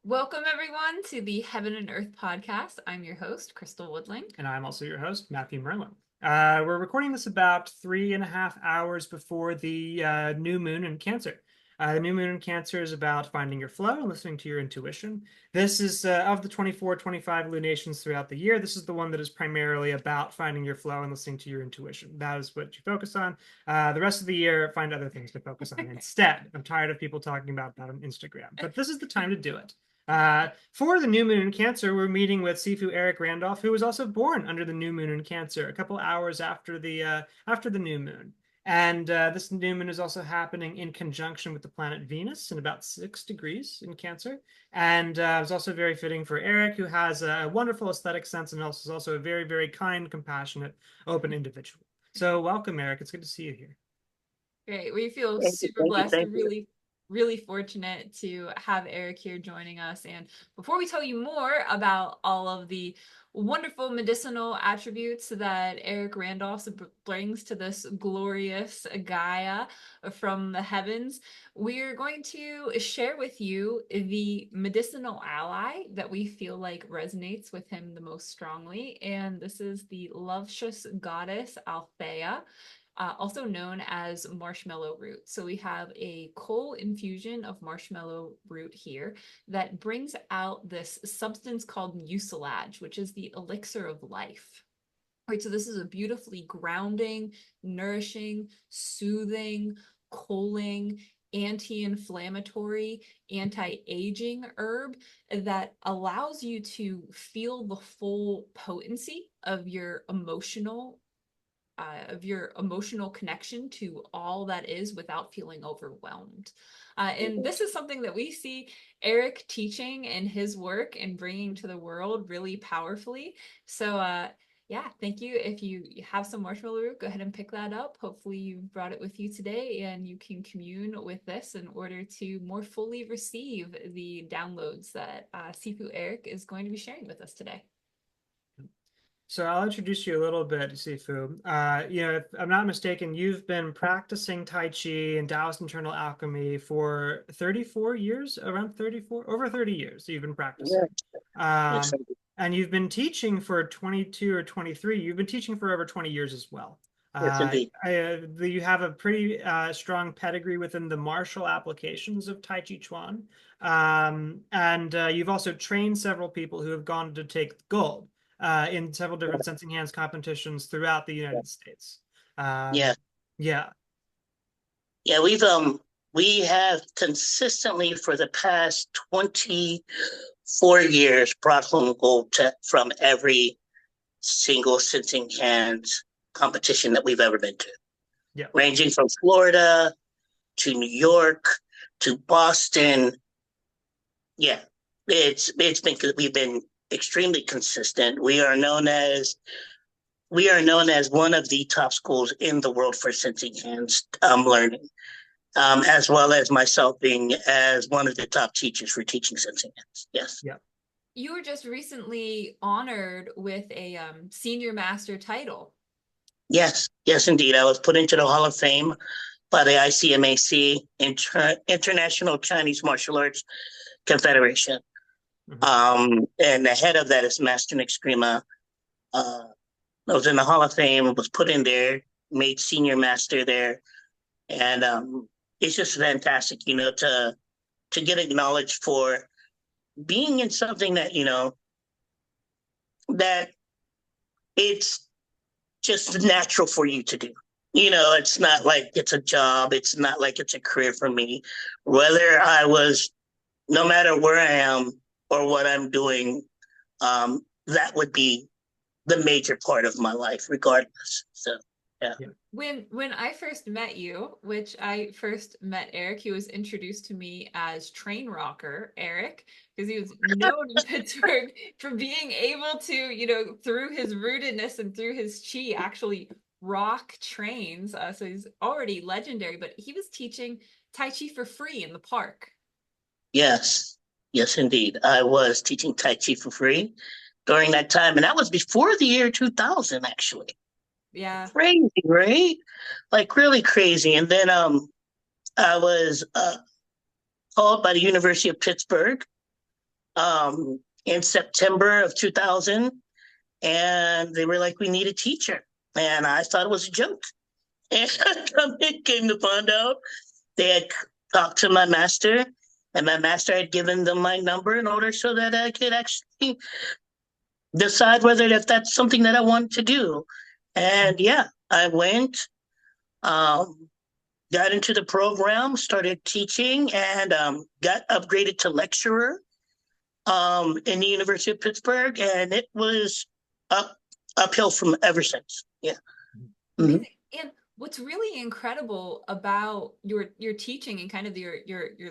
Welcome, everyone, to the Heaven and Earth podcast. I'm your host, Crystal Woodling. And I'm also your host, Matthew Merlin. We're recording this about 3.5 hours before the new moon in Cancer. The new moon in Cancer is about finding your flow and listening to your intuition. This is of the 24, 25 lunations throughout the year. This is the one that is primarily about finding your flow and listening to your intuition. That is what you focus on. The rest of the year, find other things to focus on instead. I'm tired of people talking about that on Instagram, but this is the time to do it. For the new moon in Cancer, we're meeting with Sifu Eric Randolph, who was also born under the new moon in Cancer, a couple hours after the new moon. And this new moon is also happening in conjunction with the planet Venus in about 6 degrees in Cancer. And it's also very fitting for Eric, who has a wonderful aesthetic sense and also is also a very, very kind, compassionate, open individual. So welcome, Eric. It's good to see you here. Great. We feel Thank you, super thank you, blessed thank and you. really fortunate to have Eric here joining us. And before we tell you more about all of the wonderful medicinal attributes that Eric Randolph brings to this glorious Gaia from the heavens, we're going to share with you the medicinal ally that we feel like resonates with him the most strongly. And this is the luscious goddess Althea. Also known as marshmallow root. So we have a cold infusion of marshmallow root here that brings out this substance called mucilage, which is the elixir of life. Right, so this is a beautifully grounding, nourishing, soothing, cooling, anti-inflammatory, anti-aging herb that allows you to feel the full potency of your emotional connection to all that is without feeling overwhelmed. And this is something that we see Eric teaching in his work and bringing to the world really powerfully. So, yeah, thank you. If you have some marshmallow root, go ahead and pick that up. Hopefully you've brought it with you today and you can commune with this in order to more fully receive the downloads that Sifu Eric is going to be sharing with us today. So I'll introduce you a little bit, Sifu. If I'm not mistaken, you've been practicing Tai Chi and Taoist internal alchemy for 34 years, around 34, over 30 years you've been practicing. Yes, And you've been teaching for 22 or 23. You've been teaching for over 20 years as well. yes, indeed. You have a pretty strong pedigree within the martial applications of Tai Chi Chuan. And you've also trained several people who have gone to take gold in several different sensing hands competitions throughout the United States. Yeah, Yeah. yeah. We have consistently for the past 24 years brought home gold from every single sensing hands competition that we've ever been to. Yeah. Ranging from Florida to New York to Boston. Yeah, we've been extremely consistent. We are known as one of the top schools in the world for sensing hands learning, as well as myself being as one of the top teachers for teaching sensing hands. Yes. Yeah. You were just recently honored with a senior master title. Yes, yes, indeed. I was put into the Hall of Fame by the ICMAC, International Chinese Martial Arts Confederation. And the head of that is Master Nick Screama. I was in the Hall of Fame, was put in there, made senior master there. And it's just fantastic, to get acknowledged for being in something that, that it's just natural for you to do. It's not like it's a job. It's not like it's a career for me. No matter where I am or what I'm doing, that would be the major part of my life, regardless. So, yeah. When I first met you, which I first met Eric, he was introduced to me as Train Rocker Eric, because he was known in Pittsburgh for being able to, through his rootedness and through his chi, actually rock trains. So he's already legendary, but he was teaching Tai Chi for free in the park. Yes, yes, indeed. I was teaching Tai Chi for free during that time, and that was before the year 2000, actually. Yeah. Crazy, right? Like really crazy. And then I was called by the University of Pittsburgh in September of 2000, and they were like, "We need a teacher," and I thought it was a joke. And it came to find out they had talked to my master, and my master had given them my number in order so that I could actually decide whether if that's something that I wanted to do. And yeah, I went, um, got into the program, started teaching, and got upgraded to lecturer in the University of Pittsburgh, and it was uphill from ever since. Yeah. Mm-hmm. Amazing. And what's really incredible about your teaching and kind of your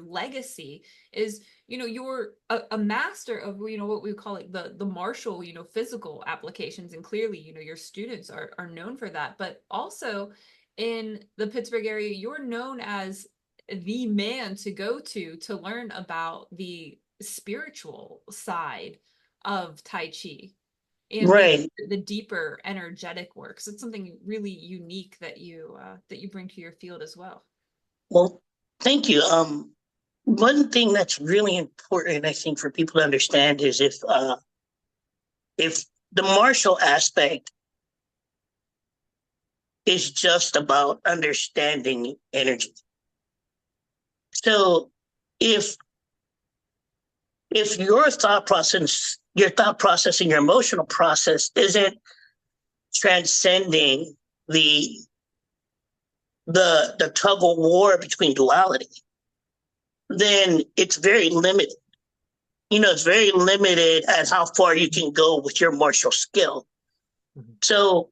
legacy is, you're a master of, what we call it, the martial, physical applications. And clearly, your students are known for that. But also in the Pittsburgh area, you're known as the man to go to learn about the spiritual side of Tai Chi and Right. the deeper energetic work. So it's something really unique that you bring to your field as well. Well, thank you. One thing that's really important, I think, for people to understand is if the martial aspect is just about understanding energy. So if your thought process and your emotional process isn't transcending the tug of war between duality, then it's very limited. It's very limited at how far you can go with your martial skill. Mm-hmm. So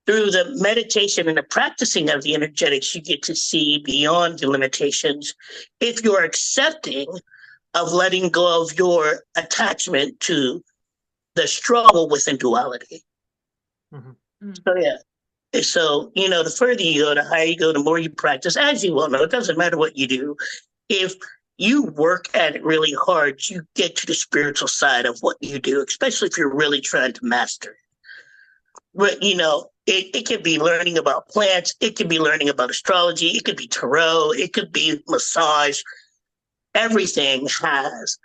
through the meditation and the practicing of the energetics, you get to see beyond the limitations if you're accepting of letting go of your attachment to the struggle within duality. Mm-hmm. So yeah. So, the further you go, the higher you go, the more you practice. As you well know, it doesn't matter what you do. If you work at it really hard, you get to the spiritual side of what you do, especially if you're really trying to master it. But, it could be learning about plants. It could be learning about astrology. It could be tarot. It could be massage. Everything has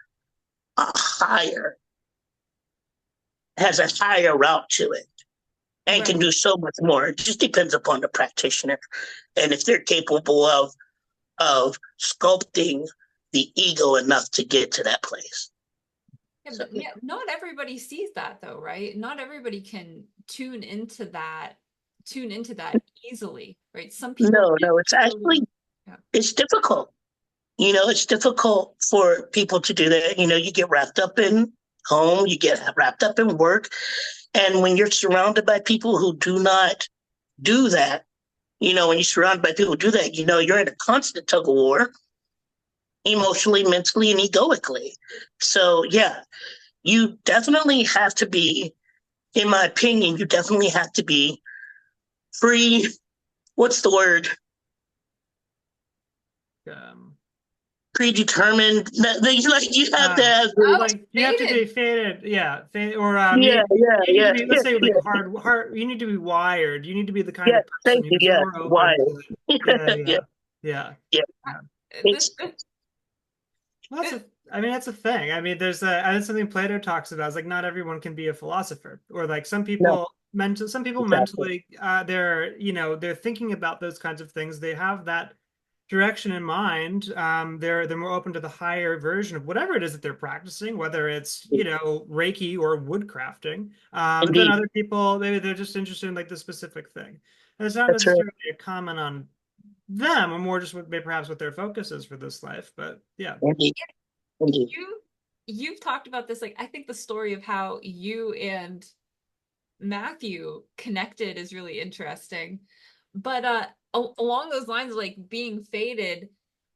a higher route to it and right. Can do so much more. It just depends upon the practitioner and if they're capable of sculpting the ego enough to get to that place. Yeah, but yeah, not everybody sees that though, right? Not everybody can tune into that easily, right? Some people no, it's actually it's difficult. It's difficult for people to do that. You get wrapped up in home, you get wrapped up in work. And when you're surrounded by people who do not do that, when you're surrounded by people who do that, you're in a constant tug of war, emotionally, mentally, and egoically. So, yeah, you definitely have to be, in my opinion, you definitely have to be free. What's the word? Predetermined. You have to have you have to be fated, or let's say like hard. You need to be wired. You need to be the kind of person who's more open. Wired. Yeah. That's a thing. That's something Plato talks about. It's like not everyone can be a philosopher, or like some people mentally, they're thinking about those kinds of things. They have that direction in mind. They're more open to the higher version of whatever it is that they're practicing, whether it's Reiki or woodcrafting. And then other people, maybe they're just interested in like the specific thing. And it's not necessarily a comment on them, or more just perhaps what their focus is for this life. But yeah. You've talked about this, like I think the story of how you and Matthew connected is really interesting. But along those lines, like being fated,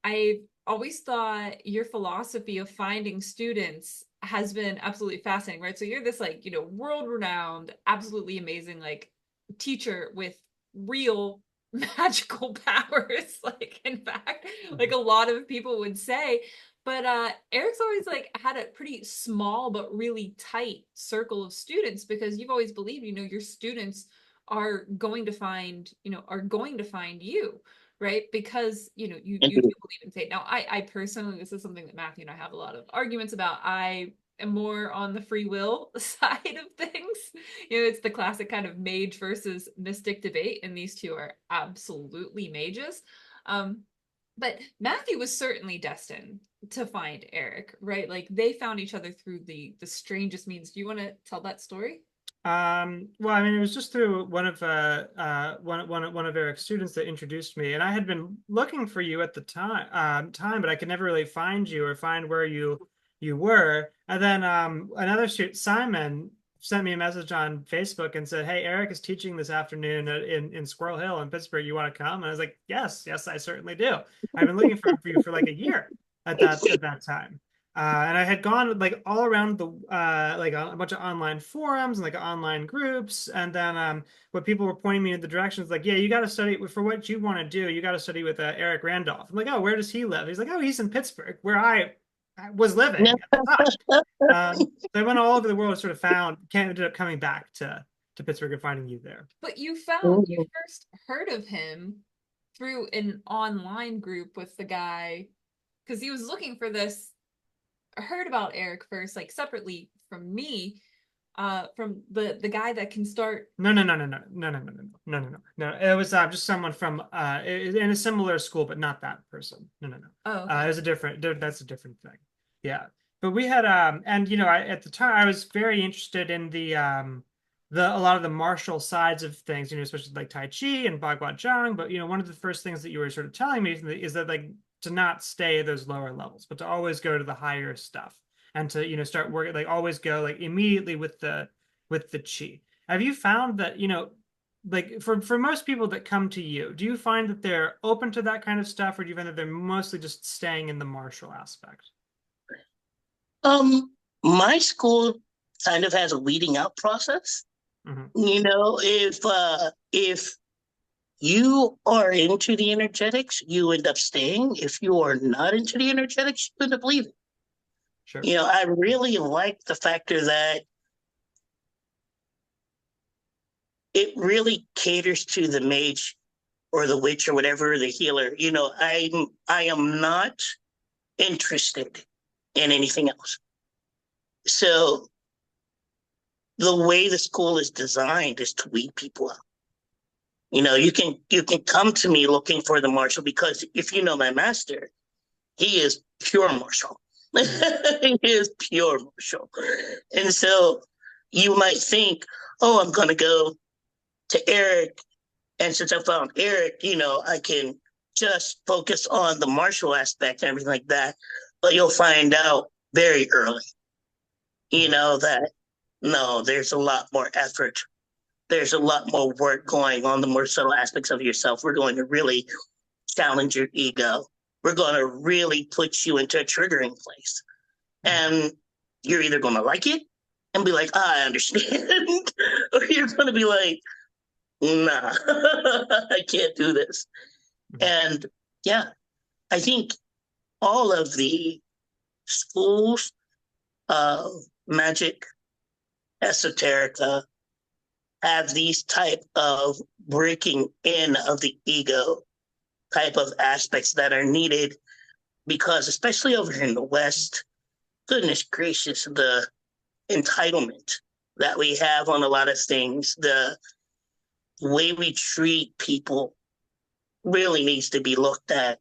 I've always thought your philosophy of finding students has been absolutely fascinating, right? So you're this like, world-renowned, absolutely amazing like teacher with real magical powers, like in fact, like a lot of people would say. But Eric's always like had a pretty small but really tight circle of students, because you've always believed, your students are going to find you, right? Because you do believe in fate. Now I personally, this is something that Matthew and I have a lot of arguments about. I am more on the free will side of things. It's the classic kind of mage versus mystic debate, and these two are absolutely mages. But Matthew was certainly destined to find Eric, right? Like they found each other through the strangest means. Do you want to tell that story? Well, I mean, it was just through one of Eric's students that introduced me, and I had been looking for you at the but I could never really find you or find where you were. And then another student, Simon, sent me a message on Facebook and said, "Hey, Eric is teaching this afternoon in Squirrel Hill in Pittsburgh. You want to come?" And I was like, "Yes, I certainly do. I've been looking for you for like a year at that time." And I had gone like all around the like a bunch of online forums and like online groups, and then what people were pointing me in the directions like, yeah, you got to study for what you want to do. You got to study with Eric Randolph. I'm like, oh, where does he live? He's like, oh, he's in Pittsburgh, where I was living at the time. So I went all over the world and sort of ended up coming back to Pittsburgh and finding you there. But you first heard of him through an online group with the guy because he was looking for this. I heard about Eric first, like separately from me, from the guy that can start. No. It was just someone from in a similar school, but not that person. No. Oh, okay. It was that's a different thing. Yeah, but we had and at the time I was very interested in the a lot of the martial sides of things, especially like Tai Chi and Bagua Zhang. But one of the first things that you were sort of telling me is that like to not stay those lower levels, but to always go to the higher stuff and to start working, like always go like immediately with the chi. Have you found that like for most people that come to you, do you find that they're open to that kind of stuff, or do you find that they're mostly just staying in the martial aspect? My school kind of has a weeding out process. Mm-hmm. If you are into the energetics, you end up staying. If you are not into the energetics, you end up leaving. Sure. I really like the factor that it really caters to the mage or the witch or whatever, the healer. I am not interested in anything else. So the way the school is designed is to weed people out. You can come to me looking for the martial, because if you know my master, he is pure martial. He is pure martial. And so you might think, oh, I'm going to go to Eric. And since I found Eric, I can just focus on the martial aspect and everything like that. But you'll find out very early, that no, there's a lot more effort. There's a lot more work going on the more subtle aspects of yourself. We're going to really challenge your ego. We're going to really put you into a triggering place. And you're either going to like it and be like, I understand, or you're going to be like, nah, I can't do this. And yeah, I think all of the schools of magic, esoterica, have these type of breaking in of the ego type of aspects that are needed, because especially over here in the West, goodness gracious, the entitlement that we have on a lot of things, the way we treat people really needs to be looked at.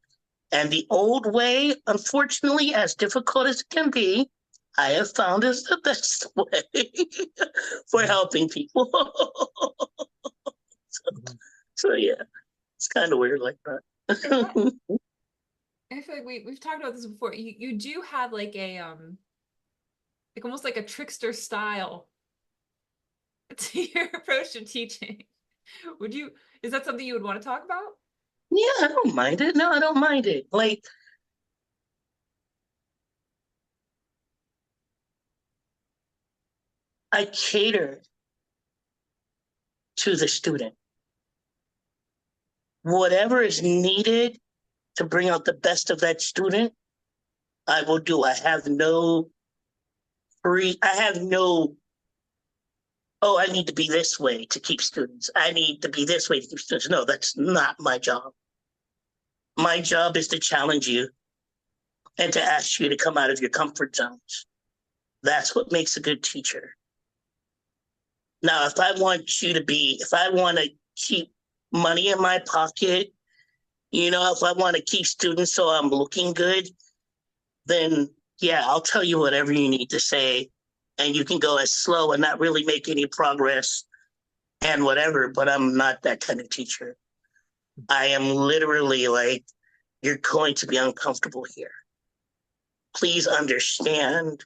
And the old way, unfortunately, as difficult as it can be, I have found is the best way for helping people. so yeah, it's kind of weird like that. I feel like we've talked about this before. You do have like a like almost like a trickster style to your approach to teaching. Is that something you would want to talk about? Yeah, I don't mind it. No, I don't mind it. Like, I cater to the student. Whatever is needed to bring out the best of that student, I will do. I have no, oh, I need to be this way to keep students. I need to be this way to keep students. No, that's not my job. My job is to challenge you and to ask you to come out of your comfort zones. That's what makes a good teacher. Now, if I want to keep money in my pocket, if I want to keep students so I'm looking good, then yeah, I'll tell you whatever you need to say, and you can go as slow and not really make any progress and whatever, but I'm not that kind of teacher. I am literally like, you're going to be uncomfortable here. Please understand,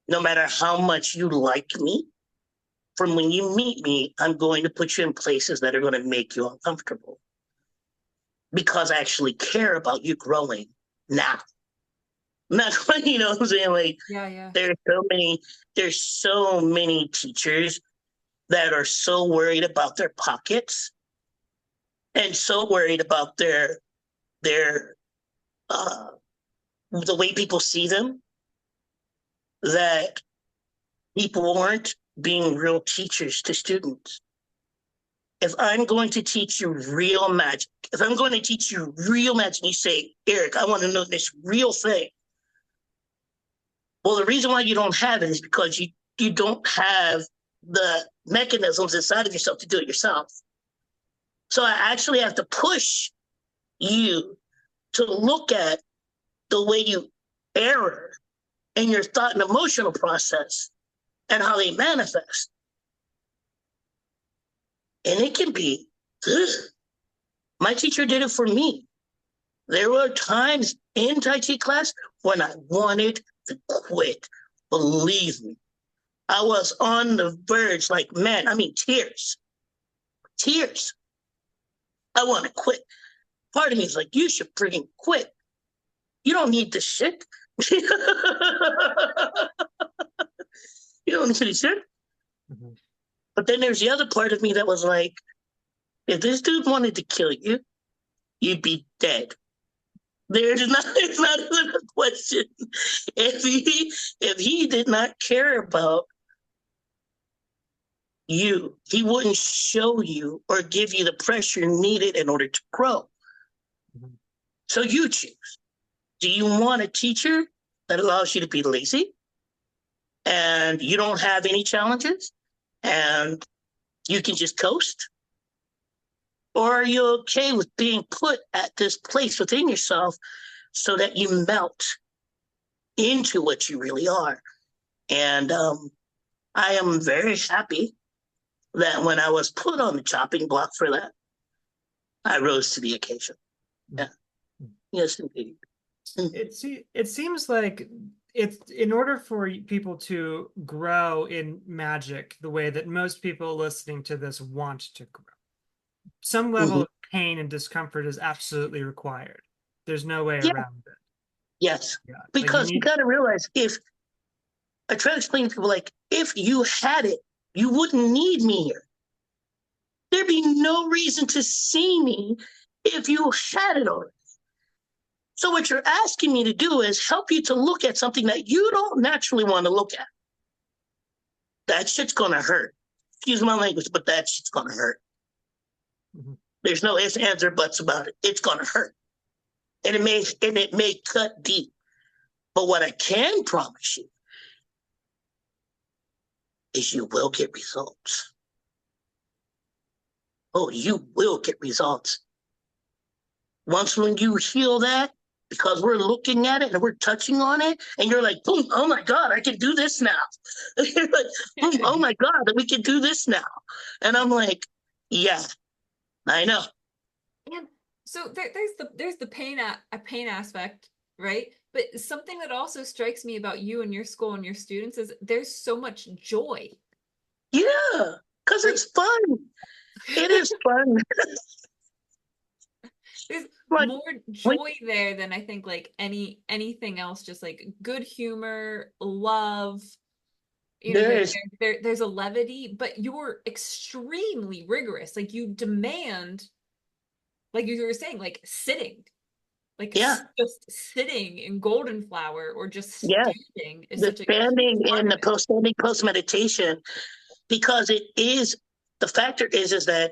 no matter how much you like me, from when you meet me, I'm going to put you in places that are going to make you uncomfortable because I actually care about you growing now. Not, you know what I'm saying? Like, Yeah. there's so many teachers that are so worried about their pockets and so worried about their the way people see them, that people weren't being real teachers to students. If I'm going to teach you real magic, you say, Eric, I want to know this real thing. Well, the reason why you don't have it is because you don't have the mechanisms inside of yourself to do it yourself. So I actually have to push you to look at the way you error in your thought and emotional process and how they manifest. And it can be good. My teacher did it for me. There were times in Tai Chi class when I wanted to quit. Believe me. I was on the verge, like, man, I mean, tears. Tears. I want to quit. Part of me is like, you should freaking quit. You don't need this shit. You don't need this shit. Mm-hmm. But then there's the other part of me that was like, if this dude wanted to kill you, you'd be dead. It's not even a question. If he did not care about you, he wouldn't show you or give you the pressure needed in order to grow. Mm-hmm. So you choose. Do you want a teacher that allows you to be lazy and you don't have any challenges and you can just coast? Or are you okay with being put at this place within yourself so that you melt into what you really are? And I am very happy that when I was put on the chopping block for that, I rose to the occasion. Yeah. Yes, indeed. It seems like it's in order for people to grow in magic the way that most people listening to this want to grow, some level of pain and discomfort is absolutely required. There's no way around it. Yes. Yeah. Because you got to realize, if I try to explain to people, like, if you had it, you wouldn't need me here. There'd be no reason to see me if you had it already. So what you're asking me to do is help you to look at something that you don't naturally want to look at. That shit's going to hurt. Excuse my language, but that shit's going to hurt. Mm-hmm. There's no ifs, ands, or buts about it. It's going to hurt. And it may cut deep. But what I can promise you is you will get results. Oh, you will get results. Once when you heal that, because we're looking at it and we're touching on it, and you're like, boom, oh my God, I can do this now. You're like, boom, oh my God, we can do this now. And I'm like, yeah, I know. And so there's the pain aspect, right? But something that also strikes me about you and your school and your students is there's so much joy. Yeah, because it's fun. It is fun. There's more joy there than I think like anything else. Just like good humor, love. You know, there's a levity, but you're extremely rigorous. Like you demand, like you were saying, like sitting, like just sitting in golden flower or just standing is such a standing in the post meditation, because it is, the factor is that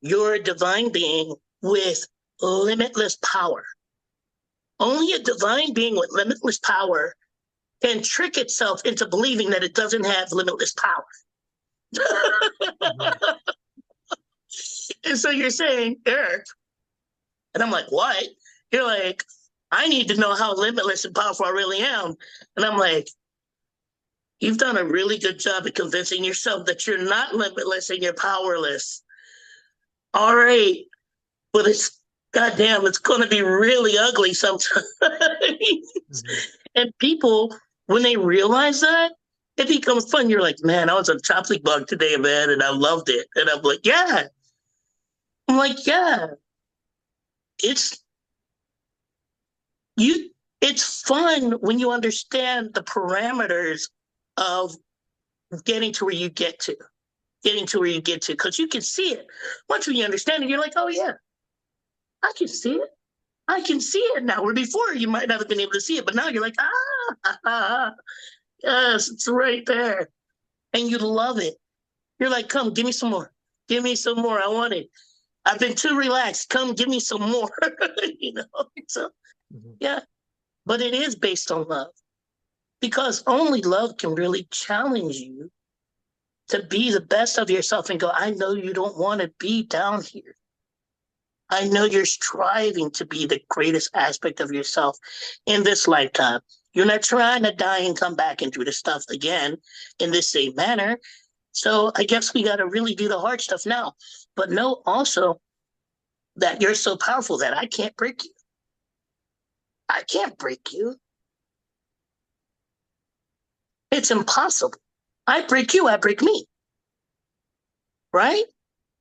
you're a divine being with limitless power. Only a divine being with limitless power can trick itself into believing that it doesn't have limitless power. And so you're saying, Eric, and I'm like, what? You're like, I need to know how limitless and powerful I really am. And I'm like, you've done a really good job of convincing yourself that you're not limitless and you're powerless. All right. But goddamn, it's going to be really ugly sometimes. And people, when they realize that, it becomes fun. You're like, man, I was a chocolate bug today, man, and I loved it. And I'm like, yeah. I'm like, yeah. It's fun when you understand the parameters of getting to where you get to, because you can see it. Once you understand it, you're like, oh yeah, I can see it. I can see it now. Where before you might not have been able to see it, but now you're like, yes, it's right there. And you love it. You're like, come, give me some more. Give me some more. I want it. I've been too relaxed. Come, give me some more. So yeah. But it is based on love. Because only love can really challenge you to be the best of yourself and go, I know you don't want to be down here. I know you're striving to be the greatest aspect of yourself in this lifetime. You're not trying to die and come back and do this stuff again in this same manner. So I guess we got to really do the hard stuff now. But know also that you're so powerful that I can't break you. I can't break you. It's impossible. I break you, I break me. Right?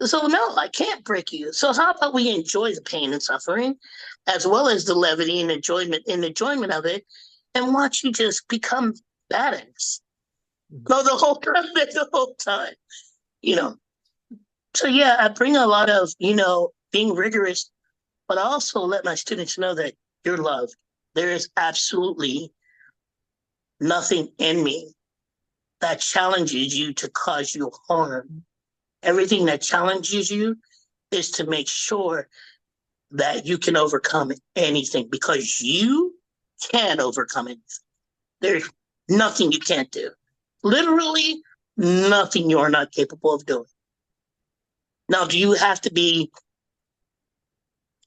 So no, I can't break you. So how about we enjoy the pain and suffering, as well as the levity and enjoyment of it, and watch you just become badass. No, the whole time, So yeah, I bring a lot of, being rigorous, but I also let my students know that you're loved. There is absolutely nothing in me that challenges you to cause you harm. Everything that challenges you is to make sure that you can overcome anything, because you can overcome anything. There's nothing you can't do. Literally nothing you're not capable of doing. Now, do you have to be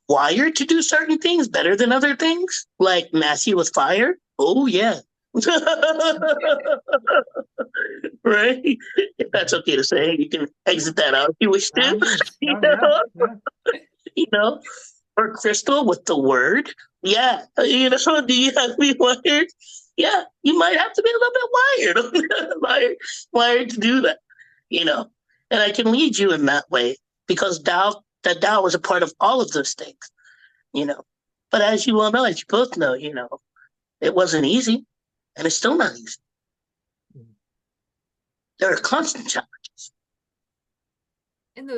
wired to do certain things better than other things? Like Matthew with fire? Oh, yeah. Right? If that's okay to say, you can exit that out if you wish to. Or Crystal with the word. Yeah. Do you have to be wired? Yeah, you might have to be a little bit wired to do that, And I can lead you in that way, because the Tao is a part of all of those things, But as you well know, as you both know, it wasn't easy, and it's still not easy. There are constant challenges. And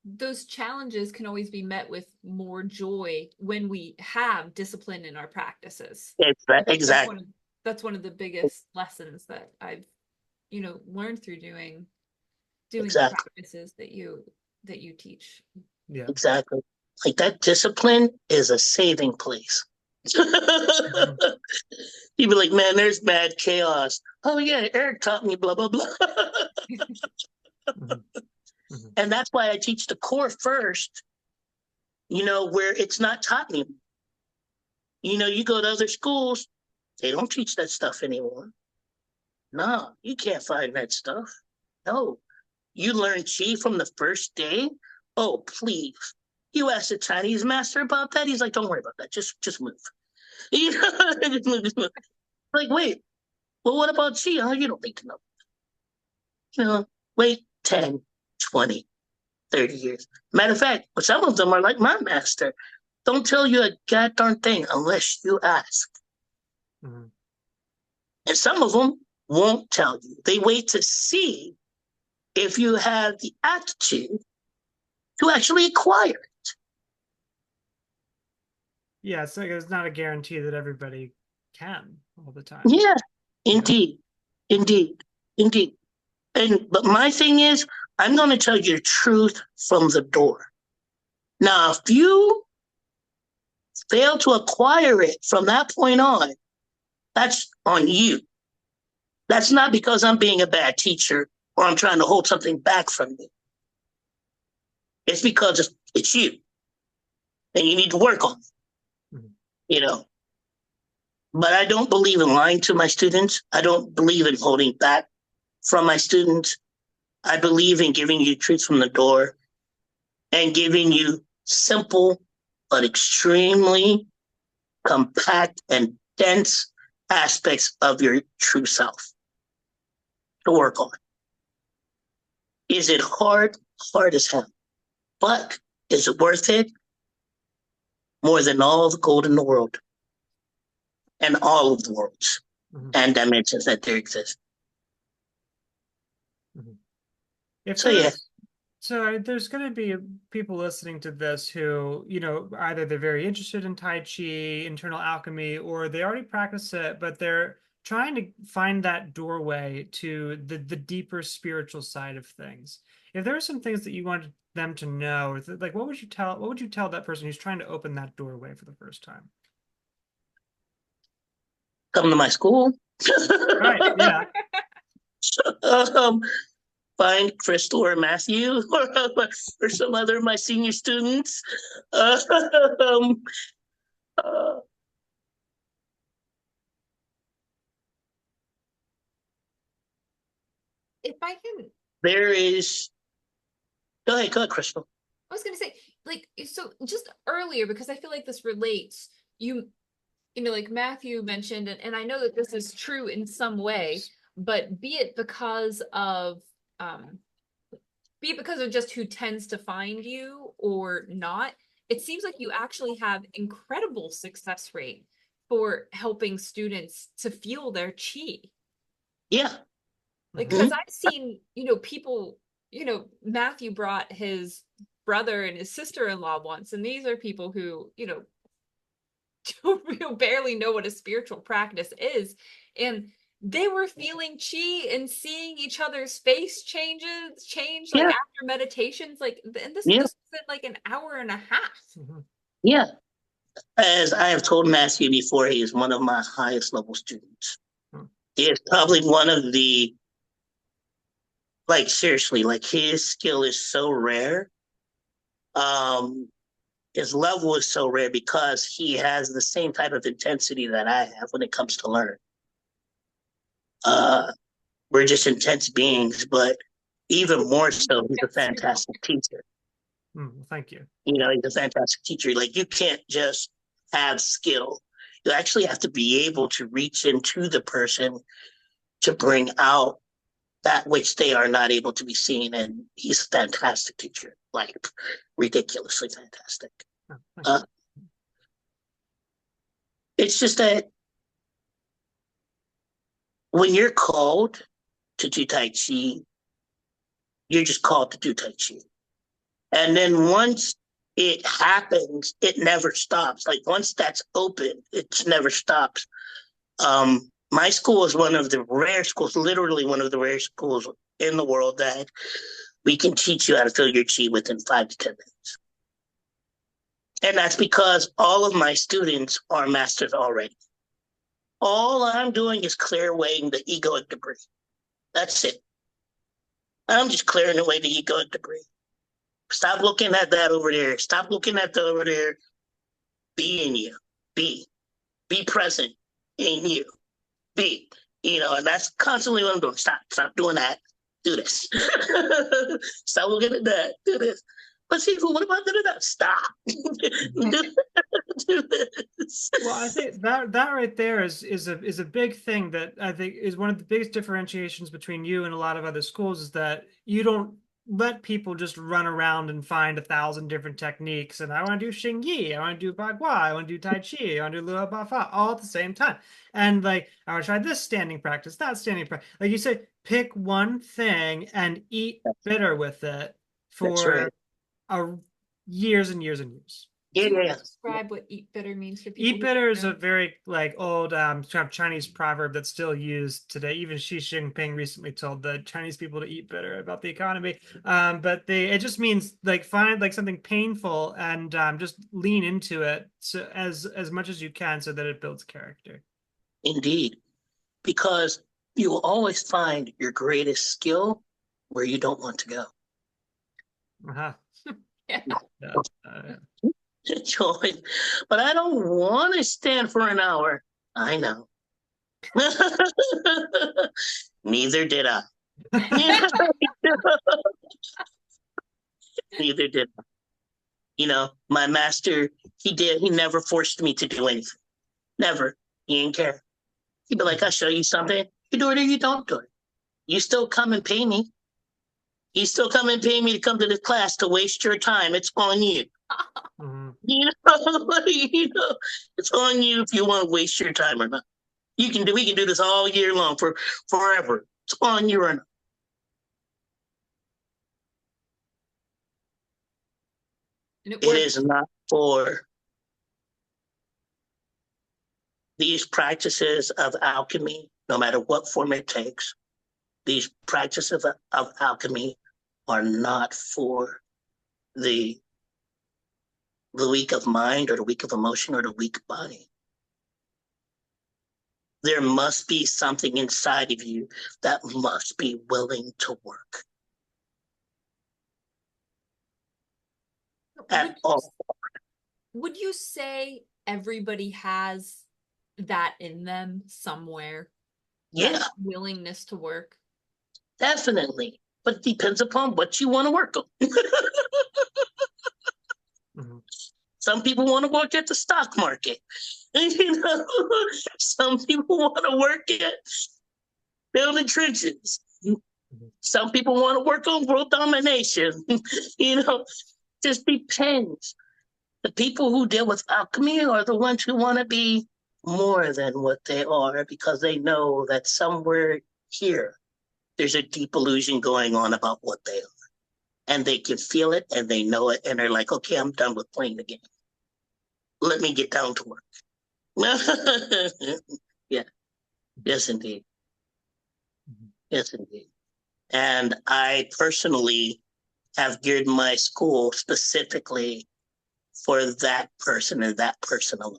those challenges can always be met with more joy when we have discipline in our practices. Exactly. That's one of the biggest lessons that I've, learned through doing the practices that you teach. Yeah. Exactly. Like that discipline is a saving place. You'd be like, man, there's mad chaos. Oh yeah, Eric taught me blah, blah, blah. And that's why I teach the core first, where it's not taught anymore. You go to other schools, they don't teach that stuff anymore. No, you can't find that stuff. No. You learn Qi from the first day? Oh, please. You ask the Chinese master about that, he's like, don't worry about that. Just move. Just move. Like, wait, well, what about Qi? Oh, you don't need to know. Wait 10, 20, 30 years. Matter of fact, some of them are like my master. Don't tell you a goddamn thing unless you ask. Mm-hmm. And some of them won't tell you. They wait to see if you have the attitude to actually acquire it. Yeah, so it's not a guarantee that everybody can all the time. Yeah, indeed. But my thing is, I'm going to tell you the truth from the door. Now, if you fail to acquire it from that point on, that's on you. That's not because I'm being a bad teacher or I'm trying to hold something back from you. It's because it's you and you need to work on it, you know. But I don't believe in lying to my students. I don't believe in holding back from my students. I believe in giving you truth from the door and giving you simple but extremely compact and dense aspects of your true self to work on. Is it hard? Hard as hell. But is it worth it? More than all the gold in the world and all of the worlds and dimensions that there exist. So there's going to be people listening to this who, either they're very interested in Tai Chi, internal alchemy, or they already practice it, but they're trying to find that doorway to the deeper spiritual side of things. If there are some things that you wanted them to know, like what would you tell that person who's trying to open that doorway for the first time? Come to my school. Right, yeah. Find Crystal or Matthew or some other of my senior students. If I can, there is. Go ahead, Crystal. I was going to say, like, so just earlier, because I feel like this relates, like Matthew mentioned, and I know that this is true in some way, but be it because of just who tends to find you or not, it seems like you actually have incredible success rate for helping students to feel their chi. Yeah. Like, because I've seen, people, Matthew brought his brother and his sister-in-law once, and these are people who, barely know what a spiritual practice is. And they were feeling chi and seeing each other's face change like after meditations, like, and this just been like an hour and a half. Yeah. As I have told Matthew before, he is one of my highest level students. He is probably one of the, like, seriously, like, his skill is so rare. His level is so rare because he has the same type of intensity that I have when it comes to learn. We're just intense beings, but even more so, he's a fantastic teacher. Thank you. He's a fantastic teacher. Like, you can't just have skill. You actually have to be able to reach into the person to bring out that which they are not able to be seen. And he's a fantastic teacher, like ridiculously fantastic. It's just that when you're called to do Tai Chi, you're just called to do Tai Chi. And then once it happens, it never stops. Like, once that's open, it never stops. My school is one of the rare schools, literally one of the rare schools in the world that we can teach you how to feel your chi within 5 to 10 minutes. And that's because all of my students are masters already. All I'm doing is clear away the egoic debris. That's it. I'm just clearing away the egoic debris. Stop looking at that over there. Stop looking at that over there. Be in you. Be present in you. Be. And that's constantly what I'm doing. Stop doing that. Do this. Stop looking at that. Do this. But see, what about doing that? Stop. Do this. Well, I think that right there is a big thing that I think is one of the biggest differentiations between you and a lot of other schools, is that you don't let people just run around and find 1,000 different techniques. And I want to do Xing Yi, I want to do Bagua, I want to do Tai Chi, I want to do Luo Bafa, all at the same time. And like, I want to try this standing practice, that standing practice. Like you said, pick one thing and eat bitter with it for years and years and years. Yeah. Describe what eat bitter means for people. Eat bitter is a very old Chinese proverb that's still used today. Even Xi Jinping recently told the Chinese people to eat bitter about the economy. But it just means find something painful and just lean into it as much as you can so that it builds character. Indeed, because You will always find your greatest skill where you don't want to go. Uh-huh. Yeah. Joy, but I don't want to stand for an hour. I know. Neither did I. Neither did I. You know, my master, he never forced me to do anything. Never. He didn't care. He'd be like, I'll show you something. You do it or you don't do it. You still come and pay me. You still come and pay me to come to the class to waste your time. It's on you. Mhm. You know, you know, it's on you if you want to waste your time or not. We can do this all year long for forever. It's on you or not. And it It worked. is not for these practices of alchemy, no matter what form it takes. These practices of alchemy are not for the weak of mind or the weak of emotion or the weak body. There must be something inside of you that must be willing to work Would at all. would you say everybody has that in them somewhere? That Yeah, willingness to work? definitely. But it depends upon what you want to work on. Mhm. Some people want to work at the stock market. You know, some people want to work at building trenches. Some people want to work on world domination. You know, just depends. The people who deal with alchemy are the ones who want to be more than what they are because they know that somewhere here there's a deep illusion going on about what they are. And they can feel it and they know it and they're like, okay, I'm done with playing the game. Let me get down to work. Yeah, yes, indeed. Yes, indeed. And I personally have geared my school specifically for that person and that person alone.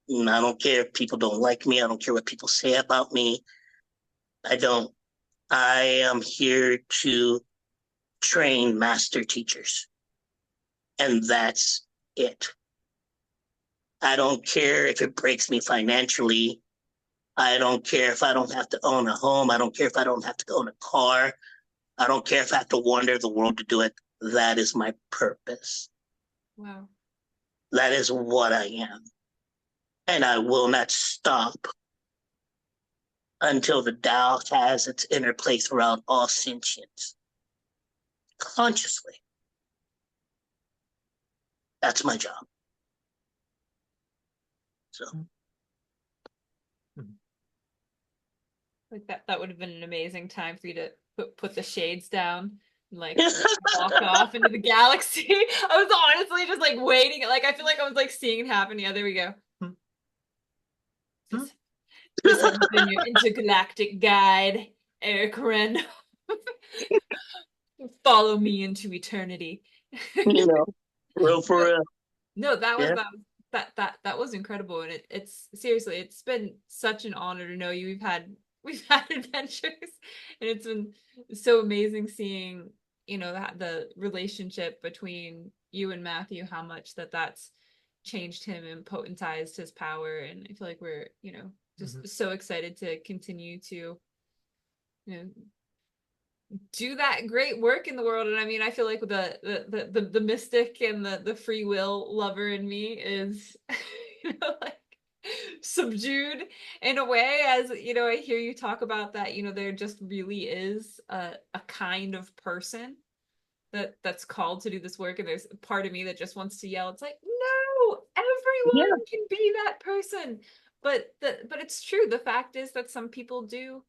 And I don't care if people don't like me. I don't care what people say about me. I don't. I am here to train master teachers. And that's it. I don't care if it breaks me financially. I don't care if I don't have to own a home. I don't care if I don't have to own a car. I don't care if I have to wander the world to do it. That is my purpose. Wow. That is what I am. And I will not stop until the Tao has its interplay throughout all sentience. Consciously. That's my job. So Like that would have been an amazing time for you to put the shades down and like walk off into the galaxy. I was honestly just like waiting. Like I feel like I was like seeing it happen. Yeah, there we go. This has been your intergalactic guide, Eric Randolph. Follow me into eternity. you know, real for real. No, Yeah. that was incredible, and it's seriously, it's been such an honor to know you. We've had adventures, and it's been so amazing seeing the relationship between you and Matthew, how much that's changed him and potentized his power, and I feel like we're just so excited to continue to do that great work in the world. And I mean, I feel like the mystic and the free will lover in me is like subdued in a way, as I hear you talk about that. There just really is a kind of person that's called to do this work, and there's a part of me that just wants to yell, it's like, no, everyone can be that person. But it's true. The fact is that some people do,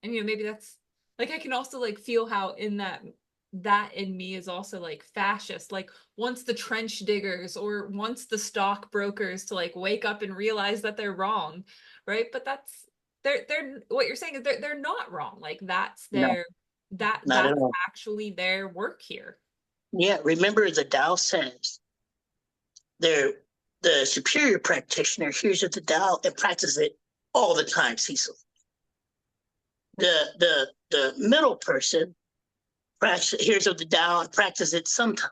and maybe that's like, I can also like feel how in that in me is also like fascist, like wants the trench diggers or wants the stockbrokers to like wake up and realize that they're wrong, right? But they're what you're saying is they're not wrong. Like that's No, their not at that's all. actually their work here. Yeah, remember the Tao says the superior practitioner hears of the Tao and practices it all the time, Cecil. The middle person hears of the Tao and practices it sometimes.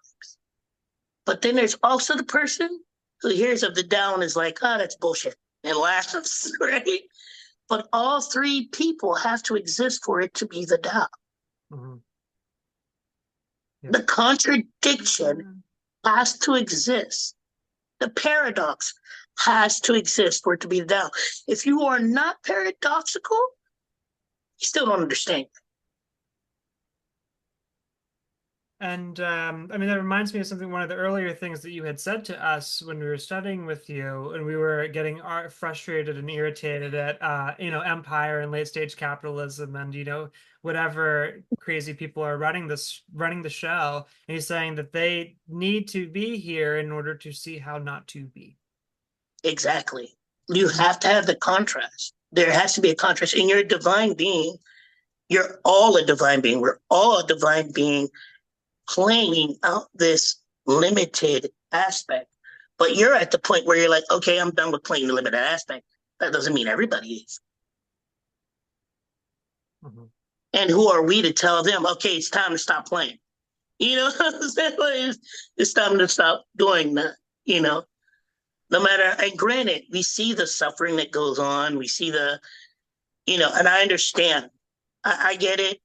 But then there's also the person who hears of the Tao and is like, oh, that's bullshit, and laughs, right? But all three people have to exist for it to be the Tao. Mm-hmm. Yeah. The contradiction has to exist. The paradox has to exist for it to be the Tao. If you are not paradoxical, you still don't understand. And I mean, that reminds me of something, one of the earlier things that you had said to us when we were studying with you, and we were getting frustrated and irritated at, empire and late stage capitalism and, whatever crazy people are running the show. And he's saying that they need to be here in order to see how not to be. Exactly. You have to have the contrast. There has to be a contrast. And you're a divine being. You're all a divine being. We're all a divine being playing out this limited aspect. But you're at the point where you're like, okay, I'm done with playing the limited aspect. That doesn't mean everybody is. Mm-hmm. And who are we to tell them, okay, it's time to stop playing? It's time to stop doing that, No matter, and granted, we see the suffering that goes on. We see and I understand. I get it.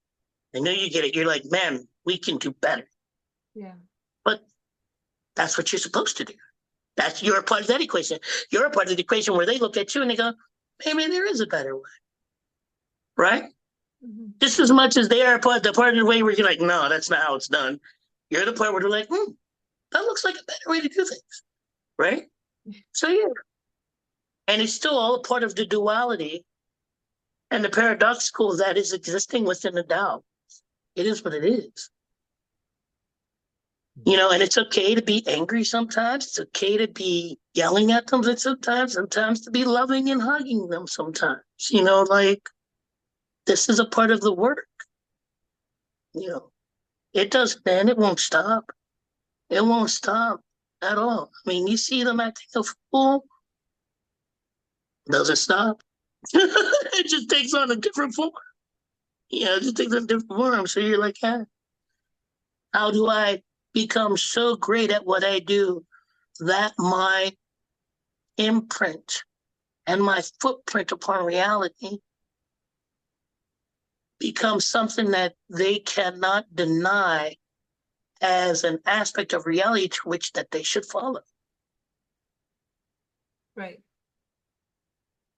I know you get it. You're like, man, we can do better. Yeah. But that's what you're supposed to do. You're a part of that equation. You're a part of the equation where they look at you and they go, maybe there is a better way. Right? Mm-hmm. Just as much as they are the part of the way where you're like, no, that's not how it's done. You're the part where they're like, that looks like a better way to do things. Right? So, yeah. And it's still all a part of the duality and the paradoxical that is existing within the Tao. It is what it is. And it's okay to be angry sometimes. It's okay to be yelling at them sometimes to be loving and hugging them sometimes. This is a part of the work. It doesn't end. It won't stop. It won't stop at all. I mean, you see them acting a fool. Doesn't stop. It just takes on a different form. It just takes on a different form. So you're like, how do I become so great at what I do that my imprint and my footprint upon reality becomes something that they cannot deny as an aspect of reality to which that they should follow. Right.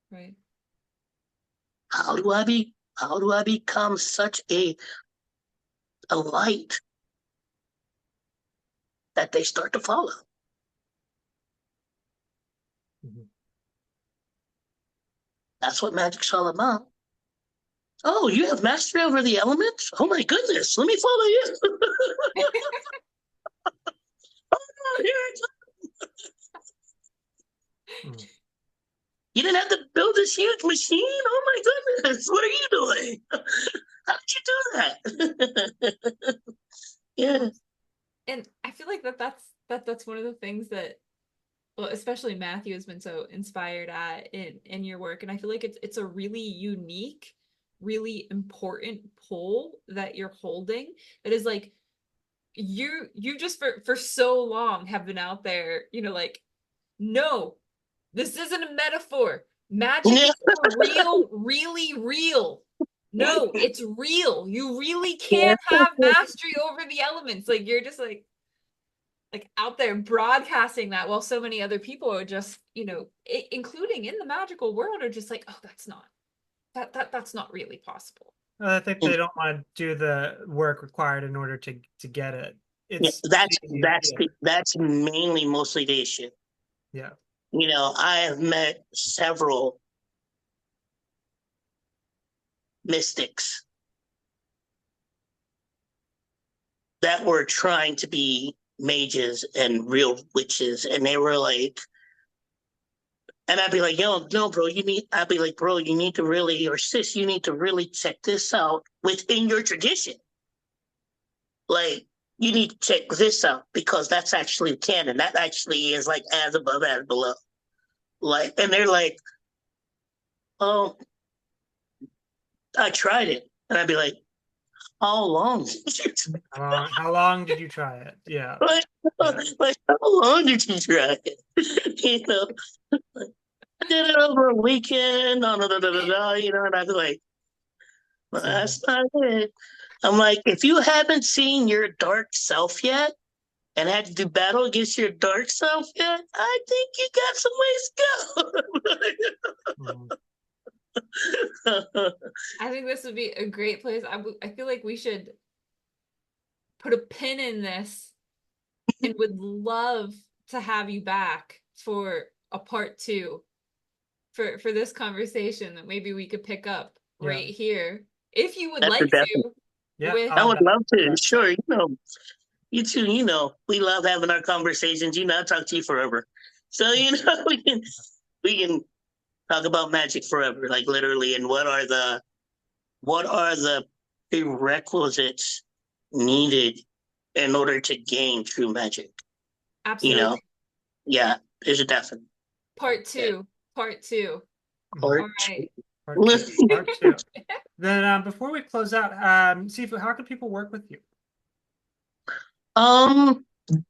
Right. How do I become such a light that they start to follow? Mm-hmm. That's what magic's all about. Oh, you have mastery over the elements? Oh my goodness, let me follow you. Oh, here it comes. You didn't have to build this huge machine? Oh my goodness, what are you doing? How did you do that? Yeah. And I feel like that's one of the things that, well, especially Matthew has been so inspired at in your work. And I feel like it's a really unique, really important pull that you're holding that is like you just for so long have been out there, like, no, this isn't a metaphor. Magic is for real, really real. No, it's real. You really can have mastery over the elements. Like, you're just like out there broadcasting that, while so many other people are just, including in the magical world, are just like, oh, that's not really possible. I think they don't want to do the work required in order to get it. That's mainly mostly the issue. Yeah. I have met several mystics that were trying to be mages and real witches, and they were like, and I'd be like, no, bro, I'd be like, bro, you need to really, or sis, you need to really check this out within your tradition. Like, you need to check this out because that's actually canon. That actually is like as above, as below. Like, and they're like, oh, I tried it. And I'd be like, how long did you try How long did you try it? Yeah. like, Yeah. like, how long did you try it? You know, I did it over a weekend, you know, and I'd be like, well, that's not it. I'm like, if you haven't seen your dark self yet and had to do battle against your dark self yet, I think you got some ways Mhm. to go. I think this would be a great place. I feel like we should put a pin in this and would love to have you back for a part two for this conversation that maybe we could pick up Yeah. right here if you would That's a like definite. to. Yeah. With I would love to. Yeah. Sure, you know, you two, you know, we love having our conversations. You know, I talk to you forever, so you know we can talk about magic forever, like literally. And what are the prerequisites needed in order to gain true magic? You absolutely know, yeah, there's a definite part yeah. two. Part two. Mhm. All right. Part two. Part two. Then before we close out, Sifu, how can people work with you? Um,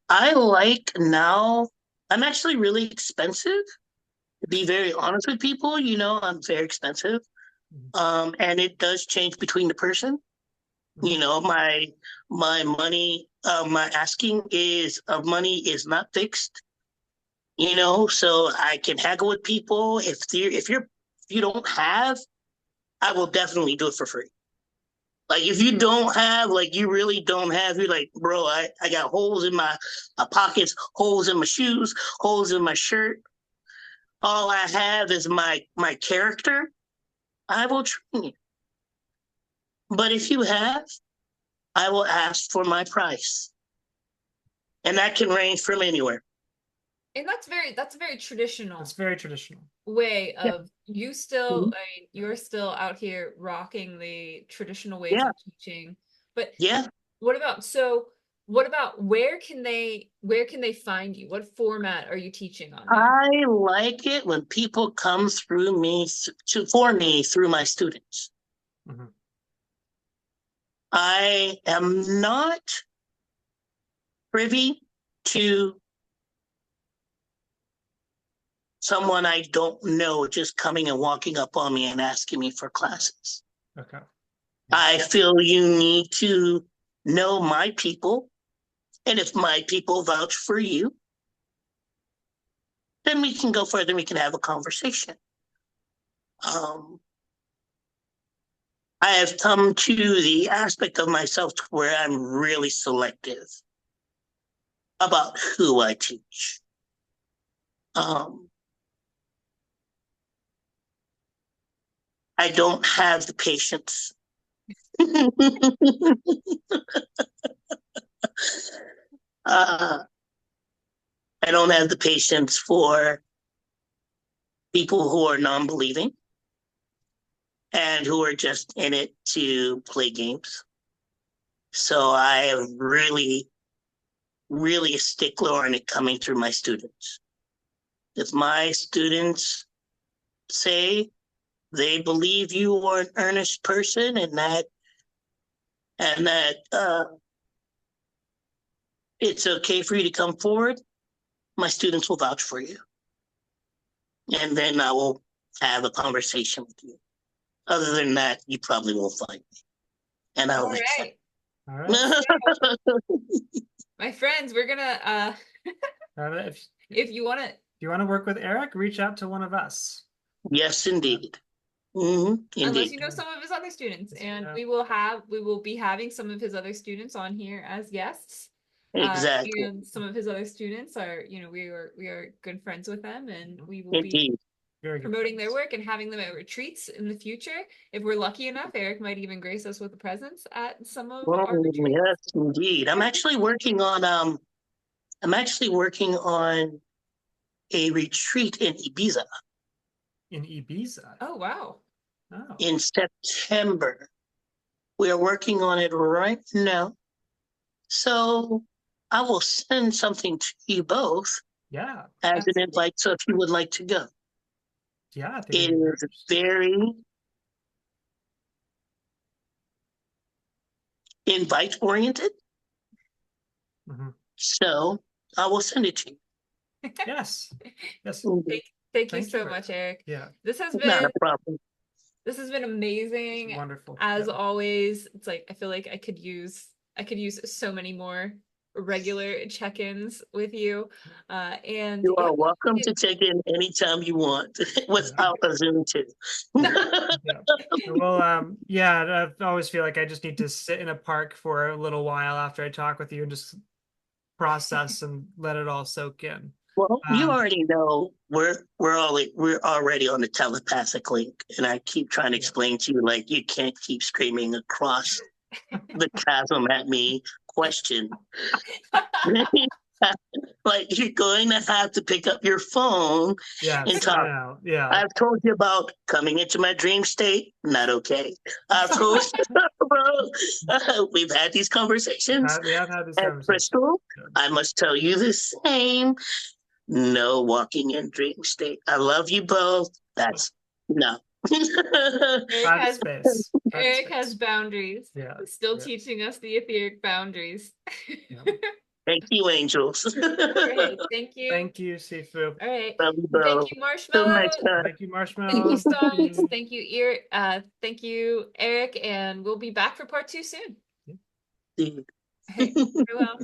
I like now. I'm actually really expensive. To be very honest with people, you know, I'm very expensive. Mhm. And it does change between the person. You Mhm. know, my money, my asking is of money is not fixed. You know, so I can haggle with people. If you don't have, I will definitely do it for free. Like if you don't have, like you really don't have, you're like, bro, I got holes in my pockets, holes in my shoes, holes in my shirt. All I have is my character. I will train you. But if you have, I will ask for my price. And that can range from anywhere. And that's very traditional It's very traditional. way Yeah. of you still, Mhm. I mean, you're still out here rocking the traditional ways Yeah. of teaching. But Yeah. what about so what about where can they find you? What format are you teaching on now? I like it when people come through me for me through my students. Mhm. I am not privy to someone I don't know just coming and walking up on me and asking me for classes. Okay. I feel you need to know my people. And if my people vouch for you, then we can go further and we can have a conversation. Um, I have come to the aspect of myself to where I'm really selective about who I teach. Um, I don't have the patience. uh, I don't have the patience for people who are non-believing and who are just in it to play games. So I am really, really a stickler on it coming through my students. If my students say they believe you are an earnest person and that it's okay for you to come forward, my students will vouch for you. And then I will have a conversation with you. Other than that, you probably won't find me. And All I'll accept. right. All right. My friends, we're gonna If if you want to you want to work with Eric, reach out to one of us. Yes, indeed. unless Indeed. you know some of his other students, and Yeah. we will be having some of his other students on here as guests. Exactly. And some of his other students are, we are good friends with them, and we will be Indeed. Very good promoting their friends. work and having them at retreats in the future. If we're lucky enough, Eric might even grace us with a presence at some of our Oh, retreats. yes, indeed. I'm actually working on a retreat in Ibiza In Ibiza. Oh wow. Oh. in September. We are working on it right now. So I will send something to you both Yeah. as an Absolutely. invite. So if you would like to go. Yeah, I think It it'd be very is interesting. very invite oriented. Mhm. So I will send it to Yes. Yes. you. Thank you Thank you so for much, that. Eric. Yeah. This has Not a been problem. It's amazing. wonderful. As Yeah. always, it's like I feel like I could use so many more regular check-ins with you. And You yeah, are welcome to check in anytime you want Yeah. without a Zoom too. Yeah. Well, yeah, I always feel like I just need to sit in a park for a little while after I talk with you and just process and let it all soak in. Well, you Um, already know we're already on the telepathic link, and I keep trying to yeah. explain to you like you can't keep screaming across the chasm at me. Question. Like you're going to have to pick up your phone and Yes, I talk. know. Yeah. I've told you about coming into my dream state. Not okay. I've told you about, we've had these conversations. We have had this And conversation. Crystal, Yeah. I must tell you the same. No walking in dream state. I love you both. That's no. Eric Private has space. Private Eric has space. boundaries. Yeah. Still Yeah. teaching us the etheric boundaries. Yeah. Thank you, angels. All right, thank you. Thank you, Sifu. All right. Love you Thank both. you, Till Marshmallow. next time. Thank you, Thank you, Marshmallow. Thank Stones. you. Thank you, thank you, Eric, and we'll be back for part 2 soon. See you. All right. Farewell.